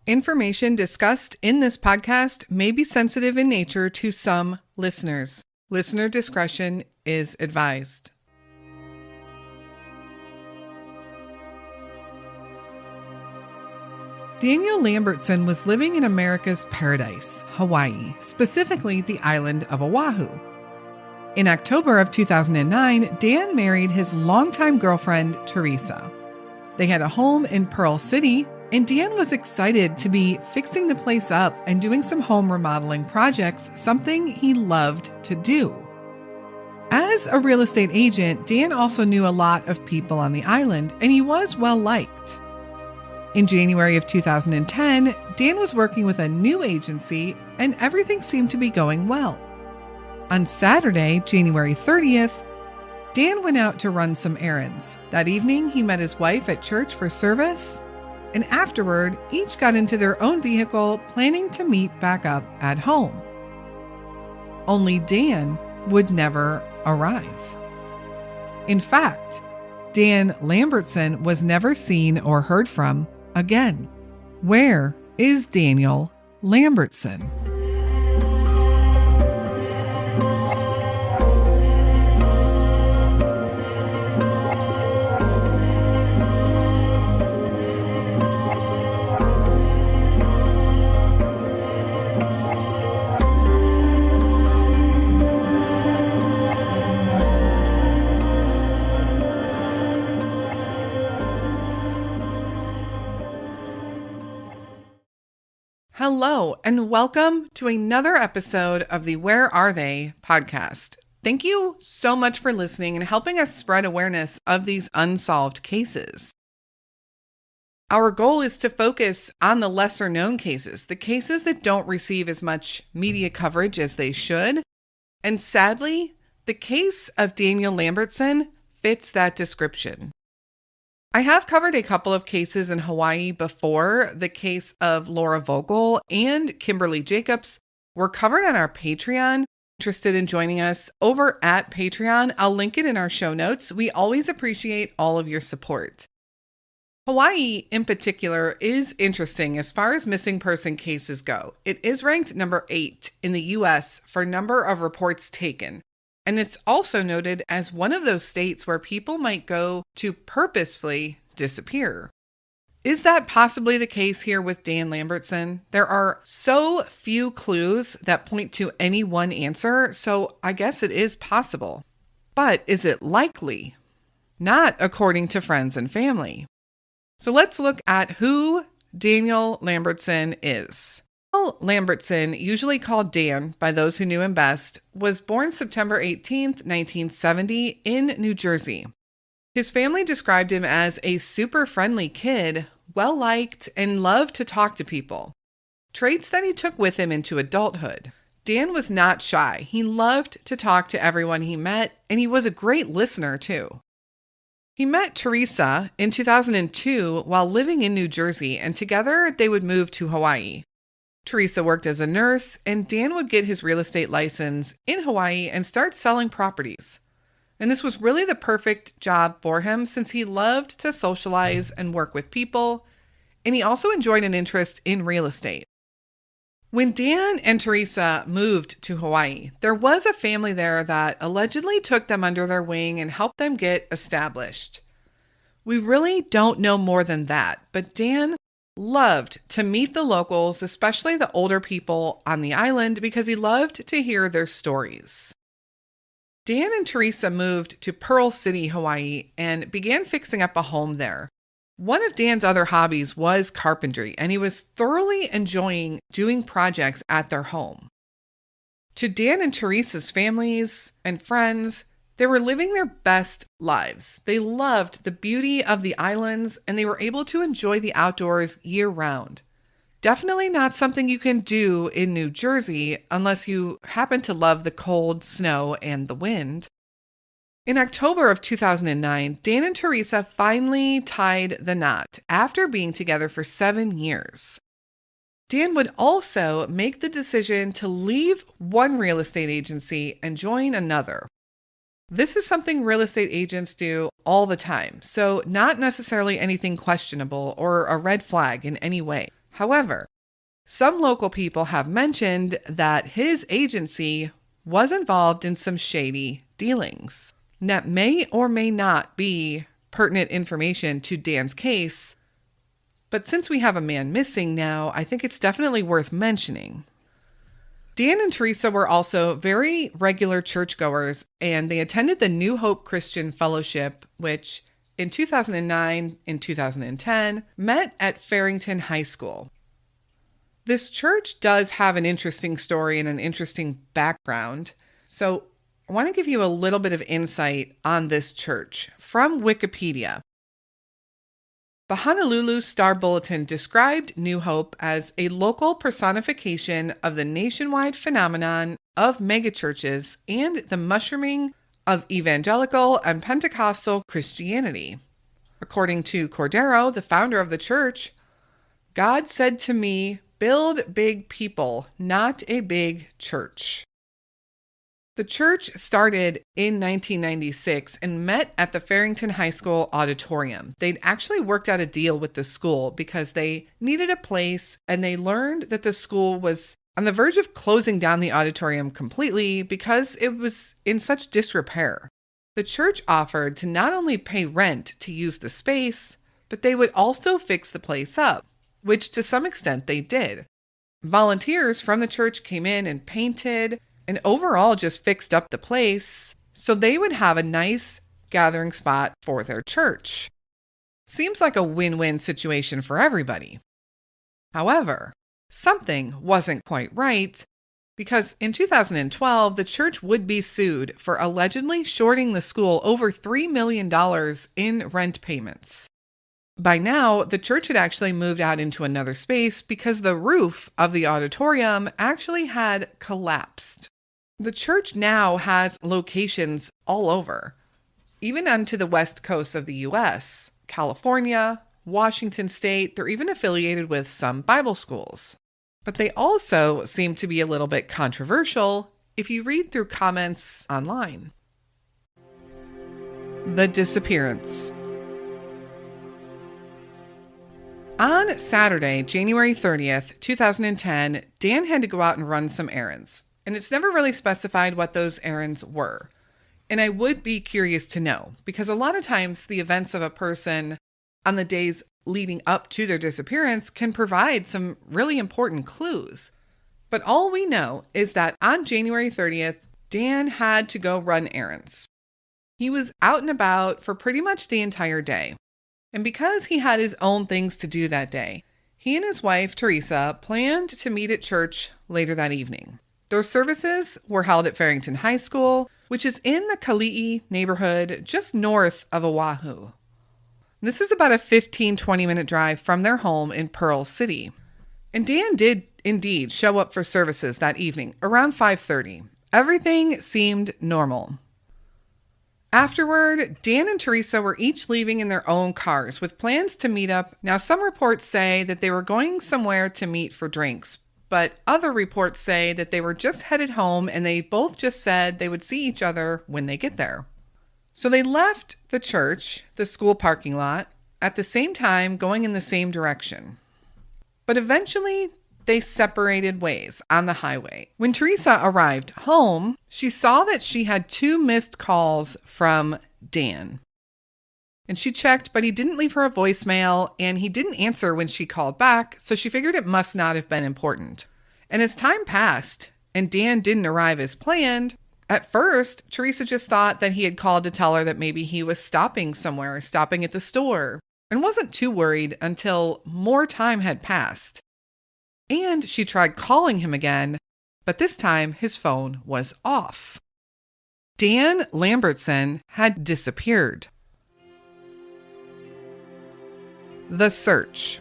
Information discussed in this podcast may be sensitive in nature to some listeners. Listener discretion is advised. Daniel Lambertson was living in America's paradise, Hawaii, specifically the island of Oahu. In October of 2009, Dan married his longtime girlfriend, Theresa. They had a home in Pearl City, and Dan was excited to be fixing the place up and doing some home remodeling projects, something he loved to do. As a real estate agent, Dan also knew a lot of people on the island, and he was well liked. In January of 2010, Dan was working with a new agency, and everything seemed to be going well. On Saturday, January 30th, Dan went out to run some errands. That evening, he met his wife at church for service, and afterward, each got into their own vehicle, planning to meet back up at home. Only Dan would never arrive. In fact, Dan Lambertson was never seen or heard from again. Where is Daniel Lambertson? Hello, and welcome to another episode of the Where Are They podcast. Thank you so much for listening and helping us spread awareness of these unsolved cases. Our goal is to focus on the lesser known cases, the cases that don't receive as much media coverage as they should. And sadly, the case of Daniel Lambertson fits that description. I have covered a couple of cases in Hawaii before. The case of Laura Vogel and Kimberly Jacobs were covered on our Patreon. Interested in joining us over at Patreon? I'll link it in our show notes. We always appreciate all of your support. Hawaii, in particular, is interesting as far as missing person cases go. It is ranked number 8 in the U.S. for number of reports taken. And it's also noted as one of those states where people might go to purposefully disappear. Is that possibly the case here with Dan Lambertson? There are so few clues that point to any one answer, so I guess it is possible. But is it likely? Not according to friends and family. So let's look at who Daniel Lambertson is. Lambertson, usually called Dan by those who knew him best, was born September 18th, 1970 in New Jersey. His family described him as a super friendly kid, well-liked, and loved to talk to people. Traits that he took with him into adulthood. Dan was not shy. He loved to talk to everyone he met, and he was a great listener too. He met Theresa in 2002 while living in New Jersey, and together they would move to Hawaii. Theresa worked as a nurse, and Dan would get his real estate license in Hawaii and start selling properties. And this was really the perfect job for him since he loved to socialize and work with people, and he also enjoyed an interest in real estate. When Dan and Theresa moved to Hawaii, there was a family there that allegedly took them under their wing and helped them get established. We really don't know more than that, but Dan loved to meet the locals, especially the older people on the island, because he loved to hear their stories. Dan and Theresa moved to Pearl City, Hawaii, and began fixing up a home there. One of Dan's other hobbies was carpentry, and he was thoroughly enjoying doing projects at their home. To Dan and Theresa's families and friends, they were living their best lives. They loved the beauty of the islands, and they were able to enjoy the outdoors year-round. Definitely not something you can do in New Jersey unless you happen to love the cold, snow, and the wind. In October of 2009, Dan and Theresa finally tied the knot after being together for 7 years. Dan would also make the decision to leave one real estate agency and join another. This is something real estate agents do all the time, so not necessarily anything questionable or a red flag in any way. However, some local people have mentioned that his agency was involved in some shady dealings that may or may not be pertinent information to Dan's case. But since we have a man missing now, I think it's definitely worth mentioning. Dan and Theresa were also very regular churchgoers, and they attended the New Hope Christian Fellowship, which in 2009 and 2010 met at Farrington High School. This church does have an interesting story and an interesting background. So I want to give you a little bit of insight on this church from Wikipedia. The Honolulu Star Bulletin described New Hope as a local personification of the nationwide phenomenon of megachurches and the mushrooming of evangelical and Pentecostal Christianity. According to Cordero, the founder of the church, God said to me, "Build big people, not a big church." The church started in 1996 and met at the Farrington High School auditorium. They'd actually worked out a deal with the school because they needed a place, and they learned that the school was on the verge of closing down the auditorium completely because it was in such disrepair. The church offered to not only pay rent to use the space, but they would also fix the place up, which to some extent they did. Volunteers from the church came in and painted and overall just fixed up the place so they would have a nice gathering spot for their church. Seems like a win-win situation for everybody. However, something wasn't quite right because in 2012, the church would be sued for allegedly shorting the school over $3 million in rent payments. By now, the church had actually moved out into another space because the roof of the auditorium actually had collapsed. The church now has locations all over, even onto the west coast of the US, California, Washington State. They're even affiliated with some Bible schools. But they also seem to be a little bit controversial if you read through comments online. The disappearance. On Saturday, January 30th, 2010, Dan had to go out and run some errands. And it's never really specified what those errands were. And I would be curious to know, because a lot of times the events of a person on the days leading up to their disappearance can provide some really important clues. But all we know is that on January 30th, Dan had to go run errands. He was out and about for pretty much the entire day. And because he had his own things to do that day, he and his wife, Theresa, planned to meet at church later that evening. Their services were held at Farrington High School, which is in the Kali'i neighborhood just north of Oahu. This is about a 15-20 minute drive from their home in Pearl City. And Dan did indeed show up for services that evening around 5:30. Everything seemed normal. Afterward, Dan and Theresa were each leaving in their own cars with plans to meet up. Now, some reports say that they were going somewhere to meet for drinks, but other reports say that they were just headed home and they both just said they would see each other when they get there. So they left the church, the school parking lot, at the same time going in the same direction. But eventually, they separated ways on the highway. When Theresa arrived home, she saw that she had 2 missed calls from Dan. And she checked, but he didn't leave her a voicemail, and he didn't answer when she called back, so she figured it must not have been important. And as time passed, and Dan didn't arrive as planned, at first, Theresa just thought that he had called to tell her that maybe he was stopping somewhere, stopping at the store, and wasn't too worried until more time had passed. And she tried calling him again, but this time his phone was off. Dan Lambertson had disappeared. The search.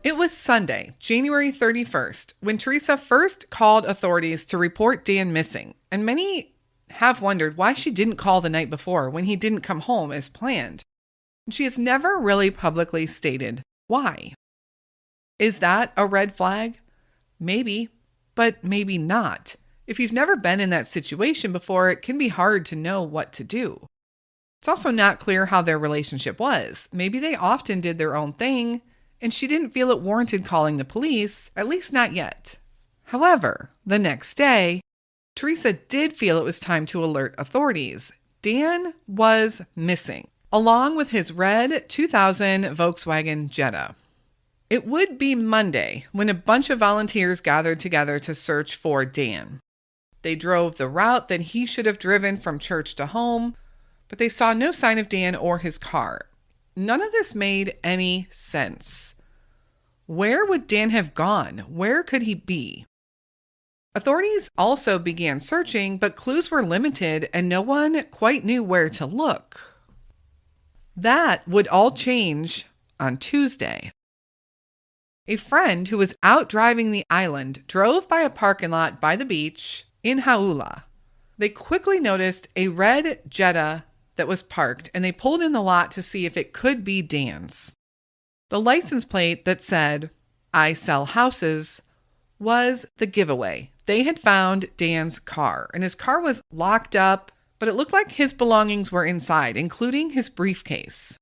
It was Sunday, January 31st, when Theresa first called authorities to report Dan missing, and many have wondered why she didn't call the night before when he didn't come home as planned. She has never really publicly stated why. Is that a red flag? Maybe, but maybe not. If you've never been in that situation before, it can be hard to know what to do. It's also not clear how their relationship was. Maybe they often did their own thing, and she didn't feel it warranted calling the police, at least not yet. However, the next day, Theresa did feel it was time to alert authorities. Dan was missing, along with his red 2000 Volkswagen Jetta. It would be Monday when a bunch of volunteers gathered together to search for Dan. They drove the route that he should have driven from church to home, but they saw no sign of Dan or his car. None of this made any sense. Where would Dan have gone? Where could he be? Authorities also began searching, but clues were limited and no one quite knew where to look. That would all change on Tuesday. A friend who was out driving the island drove by a parking lot by the beach in Hauula. They quickly noticed a red Jetta that was parked, and they pulled in the lot to see if it could be Dan's. The license plate that said, "I sell houses," was the giveaway. They had found Dan's car, and his car was locked up, but it looked like his belongings were inside, including his briefcase.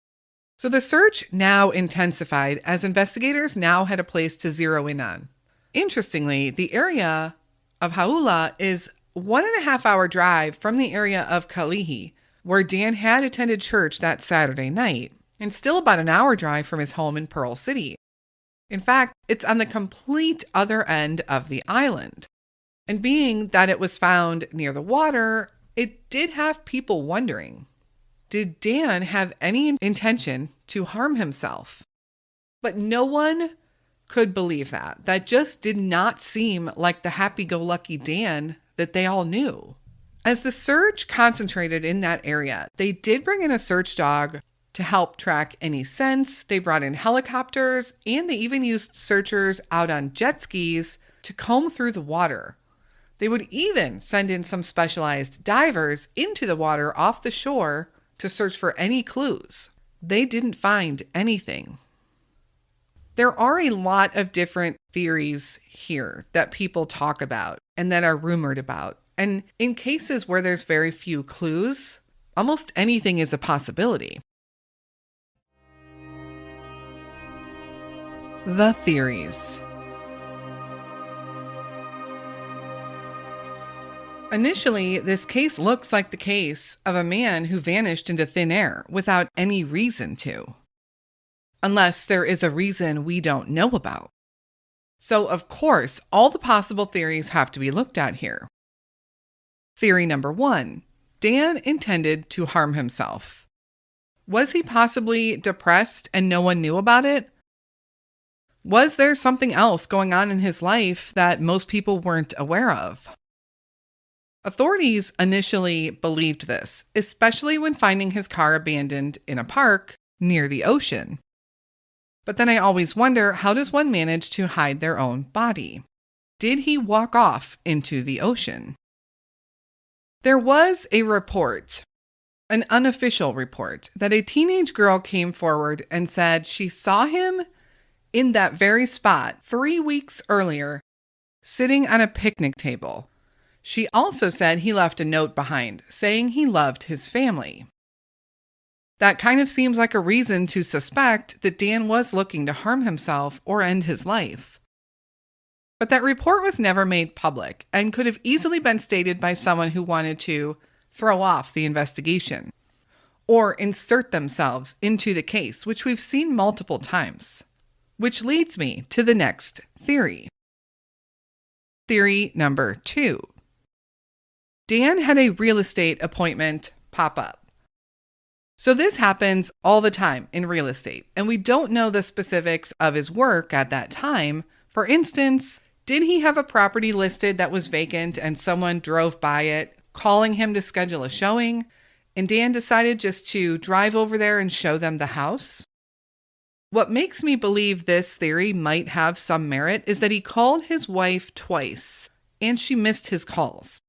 So the search now intensified as investigators now had a place to zero in on. Interestingly, the area of Hauula is 1.5 hour drive from the area of Kalihi, where Dan had attended church that Saturday night, and still about an hour drive from his home in Pearl City. In fact, it's on the complete other end of the island. And being that it was found near the water, it did have people wondering, did Dan have any intention to harm himself? But no one could believe that. That just did not seem like the happy-go-lucky Dan that they all knew. As the search concentrated in that area, they did bring in a search dog to help track any scents. They brought in helicopters, and they even used searchers out on jet skis to comb through the water. They would even send in some specialized divers into the water off the shore to search for any clues. They didn't find anything. There are a lot of different theories here that people talk about and that are rumored about. And in cases where there's very few clues, almost anything is a possibility. The theories. Initially, this case looks like the case of a man who vanished into thin air without any reason to. Unless there is a reason we don't know about. So, of course, all the possible theories have to be looked at here. Theory number 1. Dan intended to harm himself. Was he possibly depressed and no one knew about it? Was there something else going on in his life that most people weren't aware of? Authorities initially believed this, especially when finding his car abandoned in a park near the ocean. But then I always wonder, how does one manage to hide their own body? Did he walk off into the ocean? There was a report, an unofficial report, that a teenage girl came forward and said she saw him in that very spot 3 weeks earlier, sitting on a picnic table. She also said he left a note behind saying he loved his family. That kind of seems like a reason to suspect that Dan was looking to harm himself or end his life. But that report was never made public and could have easily been stated by someone who wanted to throw off the investigation or insert themselves into the case, which we've seen multiple times. Which leads me to the next theory. Theory number 2. Dan had a real estate appointment pop up. So this happens all the time in real estate, and we don't know the specifics of his work at that time. For instance, did he have a property listed that was vacant and someone drove by it, calling him to schedule a showing, and Dan decided just to drive over there and show them the house? What makes me believe this theory might have some merit is that he called his wife twice, and she missed his calls.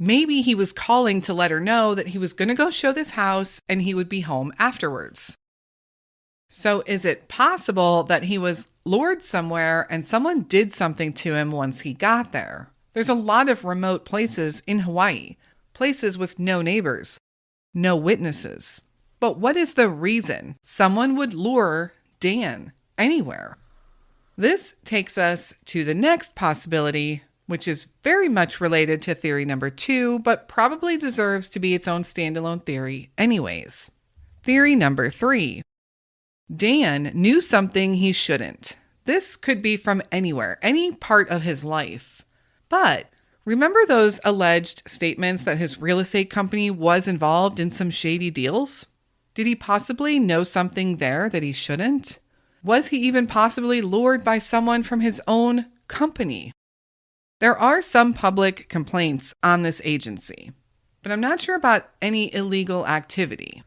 Maybe he was calling to let her know that he was going to go show this house and he would be home afterwards. So is it possible that he was lured somewhere and someone did something to him once he got there? There's a lot of remote places in Hawaii, places with no neighbors. no witnesses. But what is the reason someone would lure Dan anywhere? This takes us to the next possibility, which is very much related to theory number 2, but probably deserves to be its own standalone theory anyways. Theory number 3. Dan knew something he shouldn't. This could be from anywhere, any part of his life. But remember those alleged statements that his real estate company was involved in some shady deals? Did he possibly know something there that he shouldn't? Was he even possibly lured by someone from his own company? There are some public complaints on this agency, but I'm not sure about any illegal activity.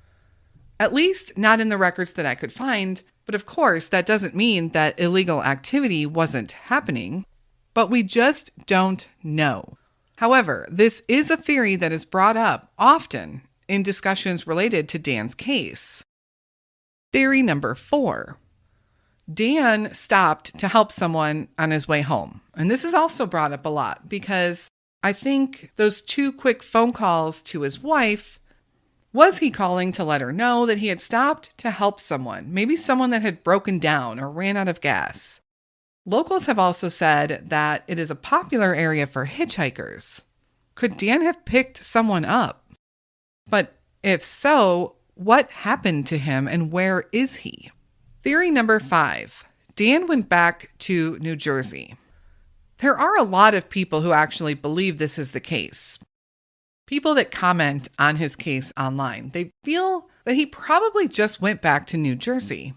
At least not in the records that I could find, but of course that doesn't mean that illegal activity wasn't happening, but we just don't know. However, this is a theory that is brought up often in discussions related to Dan's case. Theory number 4. Dan stopped to help someone on his way home. And this is also brought up a lot because I think those 2 quick phone calls to his wife, was he calling to let her know that he had stopped to help someone, maybe someone that had broken down or ran out of gas? Locals have also said that it is a popular area for hitchhikers. Could Dan have picked someone up? But if so, what happened to him and where is he? Theory number 5. Dan went back to New Jersey. There are a lot of people who actually believe this is the case. People that comment on his case online, they feel that he probably just went back to New Jersey.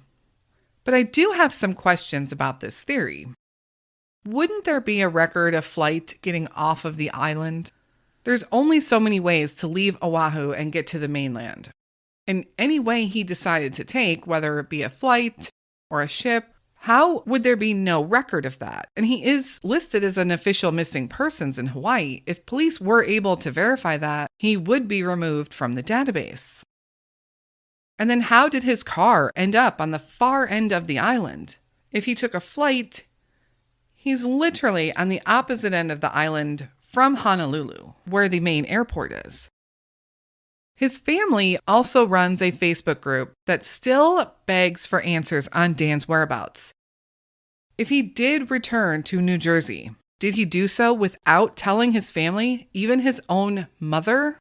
But I do have some questions about this theory. Wouldn't there be a record of flight getting off of the island? There's only so many ways to leave Oahu and get to the mainland. And any way he decided to take, whether it be a flight or a ship, how would there be no record of that? And he is listed as an official missing persons in Hawaii. If police were able to verify that, he would be removed from the database. And then how did his car end up on the far end of the island? If he took a flight, he's literally on the opposite end of the island from Honolulu, where the main airport is. His family also runs a Facebook group that still begs for answers on Dan's whereabouts. If he did return to New Jersey, did he do so without telling his family, even his own mother?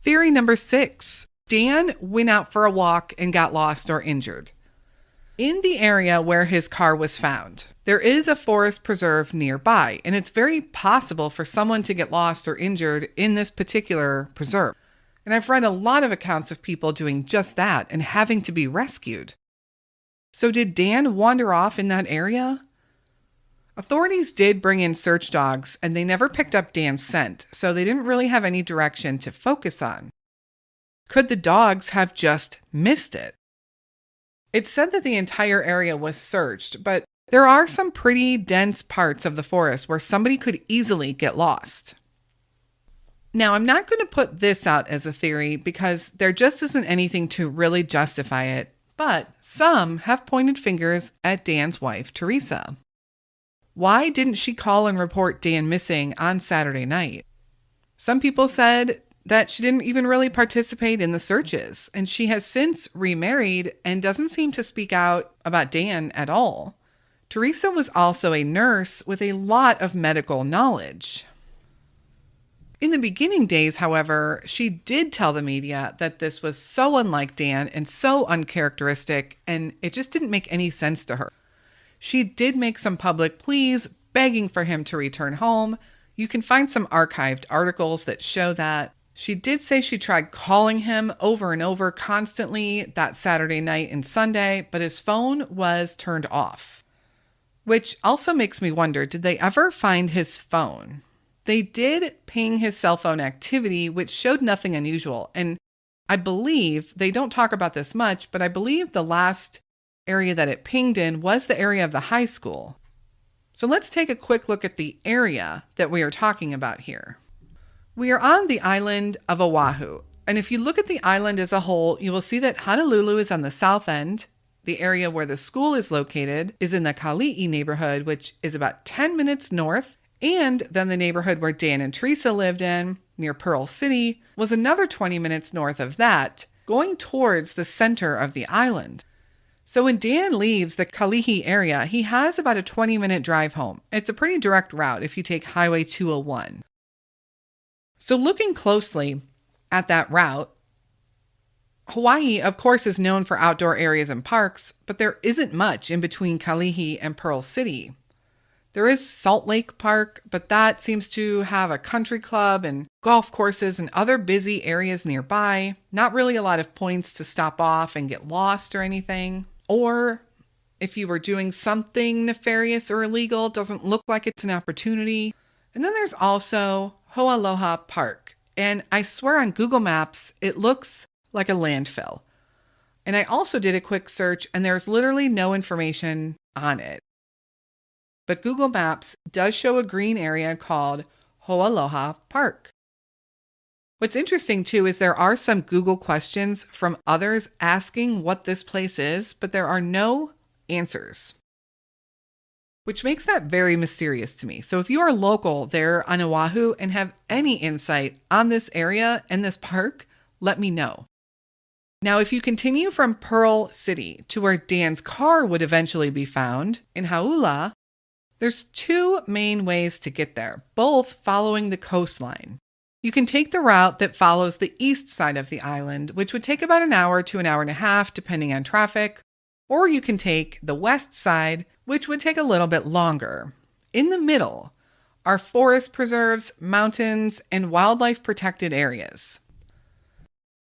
Theory number 6. Dan went out for a walk and got lost or injured. In the area where his car was found, there is a forest preserve nearby, and it's very possible for someone to get lost or injured in this particular preserve. And I've read a lot of accounts of people doing just that and having to be rescued. So did Dan wander off in that area? Authorities did bring in search dogs, and they never picked up Dan's scent, so they didn't really have any direction to focus on. Could the dogs have just missed it? It's said that the entire area was searched, but there are some pretty dense parts of the forest where somebody could easily get lost. Now, I'm not going to put this out as a theory because there just isn't anything to really justify it, but some have pointed fingers at Dan's wife, Theresa. Why didn't she call and report Dan missing on Saturday night? Some people said that she didn't even really participate in the searches, and she has since remarried and doesn't seem to speak out about Dan at all. Theresa was also a nurse with a lot of medical knowledge. In the beginning days, however, she did tell the media that this was so unlike Dan and so uncharacteristic, and it just didn't make any sense to her. She did make some public pleas, begging for him to return home. You can find some archived articles that show that. She did say she tried calling him over and over constantly that Saturday night and Sunday, but his phone was turned off. Which also makes me wonder, did they ever find his phone? They did ping his cell phone activity, which showed nothing unusual. And I believe, they don't talk about this much, but I believe the last area that it pinged in was the area of the high school. So let's take a quick look at the area that we are talking about here. We are on the island of Oahu, and if you look at the island as a whole, you will see that Honolulu is on the south end. The area where the school is located is in the Kali'i neighborhood, which is about 10 minutes north, and then the neighborhood where Dan and Theresa lived in near Pearl City, was another 20 minutes north of that, going towards the center of the island. So when Dan leaves the Kalihi area, he has about a 20-minute drive home. It's a pretty direct route if you take Highway 201. So looking closely at that route, Hawaii, of course, is known for outdoor areas and parks, but there isn't much in between Kalihi and Pearl City. There is Salt Lake Park, but that seems to have a country club and golf courses and other busy areas nearby. Not really a lot of points to stop off and get lost or anything. Or if you were doing something nefarious or illegal, it doesn't look like it's an opportunity. And then there's also Ho'aloha Park. And I swear on Google Maps, it looks like a landfill. And I also did a quick search and there's literally no information on it. But Google Maps does show a green area called Ho'aloha Park. What's interesting too is there are some Google questions from others asking what this place is, but there are no answers, which makes that very mysterious to me. So if you are local there on Oahu and have any insight on this area and this park, let me know. Now, if you continue from Pearl City to where Dan's car would eventually be found in Hauula, there's two main ways to get there, both following the coastline. You can take the route that follows the east side of the island, which would take about an hour to an hour and a half, depending on traffic, or you can take the west side, which would take a little bit longer. In the middle are forest preserves, mountains, and wildlife protected areas.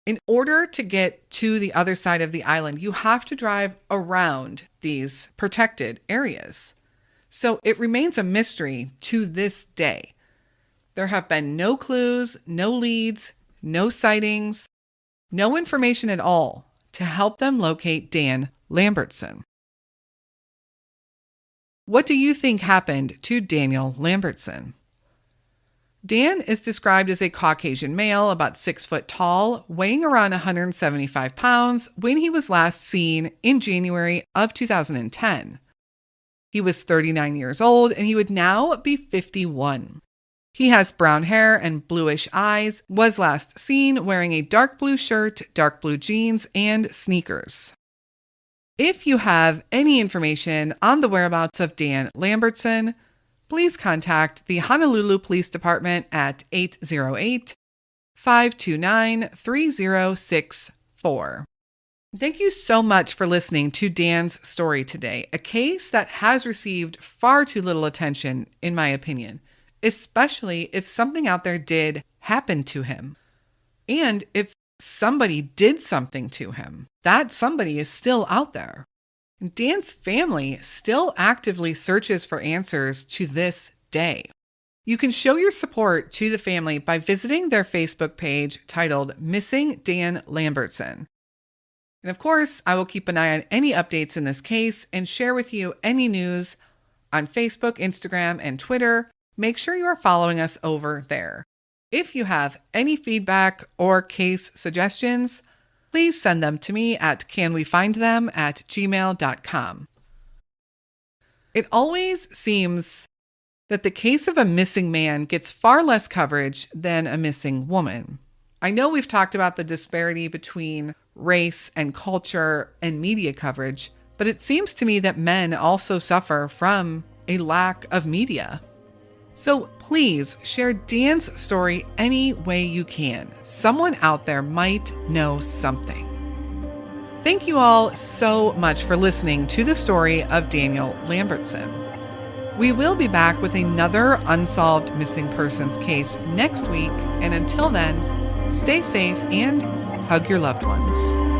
In order to get to the other side of the island, you have to drive around these protected areas. So it remains a mystery to this day. There have been no clues, no leads, no sightings, no information at all to help them locate Dan Lambertson. What do you think happened to Daniel Lambertson? Dan is described as a Caucasian male, about 6 foot tall, weighing around 175 pounds when he was last seen in January of 2010. He was 39 years old and he would now be 51. He has brown hair and bluish eyes, was last seen wearing a dark blue shirt, dark blue jeans, and sneakers. If you have any information on the whereabouts of Dan Lambertson, please contact the Honolulu Police Department at 808-529-3064. Thank you so much for listening to Dan's story today, a case that has received far too little attention, in my opinion, especially if something out there did happen to him. And if somebody did something to him, that somebody is still out there. Dan's family still actively searches for answers to this day. You can show your support to the family by visiting their Facebook page titled Missing Dan Lambertson. And of course, I will keep an eye on any updates in this case and share with you any news on Facebook, Instagram, and Twitter. Make sure you are following us over there. If you have any feedback or case suggestions, please send them to me at canwefindthem@gmail.com. It always seems that the case of a missing man gets far less coverage than a missing woman. I know we've talked about the disparity between race and culture and media coverage, but it seems to me that men also suffer from a lack of media. So please share Dan's story any way you can. Someone out there might know something. Thank you all so much for listening to the story of Daniel Lambertson. We will be back with another unsolved missing persons case next week, and until then, stay safe and hug your loved ones.